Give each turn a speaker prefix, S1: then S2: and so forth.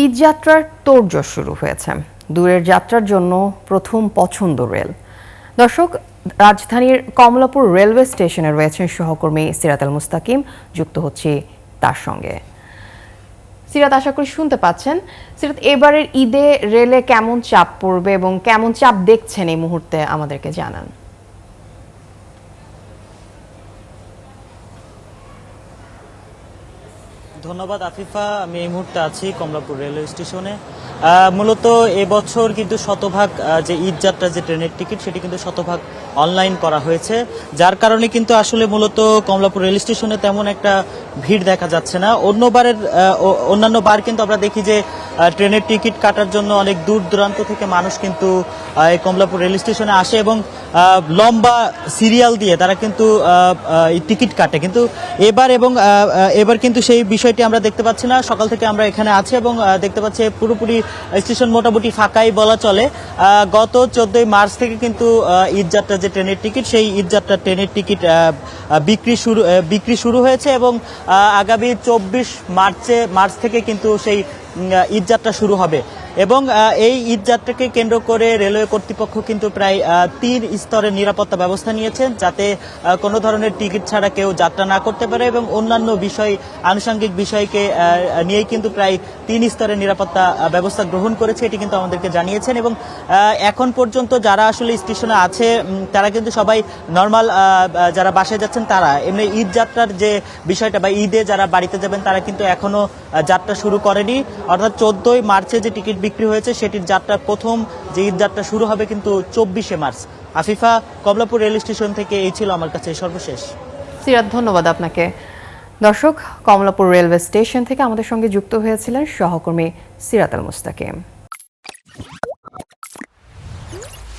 S1: ঈদ যাত্রার তোড়জোড় শুরু হয়েছে। দূরের যাত্রার জন্য প্রথম পছন্দ রেল। দর্শক, রাজধানীর কমলাপুর রেলওয়ে স্টেশনে রয়েছেন সহকর্মী সিরাত আল মুস্তাকিম। যুক্ত হচ্ছে তার সঙ্গে। সিরাত, আশা করি শুনতে পাচ্ছেন। সিরাত, এবারের ঈদে রেলে কেমন চাপ পড়বে এবং কেমন চাপ দেখছেন এই মুহূর্তে আমাদেরকে জানান।
S2: ধন্যবাদ আফিফা। আমি এই মুহূর্তে আছি কমলাপুর রেলওয়ে স্টেশনে। মূলত এবছর কিন্তু শতভাগ যে ঈদ যাত্রা যে ট্রেনের টিকিট সেটি কিন্তু শতভাগ অনলাইন করা হয়েছে, যার কারণে কিন্তু আসলে মূলত কমলাপুর রেল স্টেশনে তেমন একটা ভিড় দেখা যাচ্ছে না। অন্যান্য বার কিন্তু আমরা দেখি যে ট্রেনের টিকিট কাটার জন্য অনেক দূর দূরান্ত থেকে মানুষ কিন্তু এই কমলাপুর রেল স্টেশনে আসে এবং লম্বা সিরিয়াল দিয়ে তারা কিন্তু টিকিট কাটে। কিন্তু এবার কিন্তু সেই বিষয়টি আমরা দেখতে পাচ্ছি না। সকাল থেকে আমরা এখানে আছি এবং দেখতে পাচ্ছি পুরোপুরি স্টেশন মোটামুটি ফাঁকাই বলা চলে। গত 14 মার্চ থেকে কিন্তু ঈদ যাত্রা যে ট্রেনের টিকিট, সেই ঈদ যাত্রা ট্রেনের টিকিট বিক্রি শুরু হয়েছে এবং আগামী 24 মার্চ থেকে কিন্তু সেই ঈদ যাত্রা শুরু হবে। এবং এই ঈদ যাত্রাকে কেন্দ্র করে রেলওয়ে কর্তৃপক্ষ কিন্তু প্রায় 3 স্তরের নিরাপত্তা ব্যবস্থা নিয়েছেন, যাতে কোনো ধরনের টিকিট ছাড়া কেউ যাত্রা না করতে পারে এবং অন্যান্য আনুষঙ্গিক বিষয়কে নিয়েই কিন্তু প্রায় 3 স্তরের নিরাপত্তা ব্যবস্থা গ্রহণ করেছে, এটি কিন্তু আমাদেরকে জানিয়েছেন। এবং এখন পর্যন্ত যারা আসলে স্টেশনে আছে তারা কিন্তু সবাই নর্মাল, যারা বাসায় যাচ্ছেন তারা এমনি ঈদ যাত্রার যে বিষয়টা বা ঈদে যারা বাড়িতে যাবেন তারা কিন্তু এখনো যাত্রা শুরু করেনি। অর্থাৎ 14 মার্চে যে টিকিট বিক্রি হয়েছে সেটির যাত্রা প্রথম যে ঈদ যাত্রা শুরু হবে কিন্তু 24 March. Afifa, Kamalapur rail station থেকে এই ছিল আমার কাছে সর্বশেষ।
S1: সিরাত, ধন্যবাদ আপনাকে। দর্শক, কমলাপুর রেলওয়ে স্টেশন থেকে আমাদের সঙ্গে যুক্ত হয়েছিলেন সহকর্মী সিরাত আল মুস্তাকিম।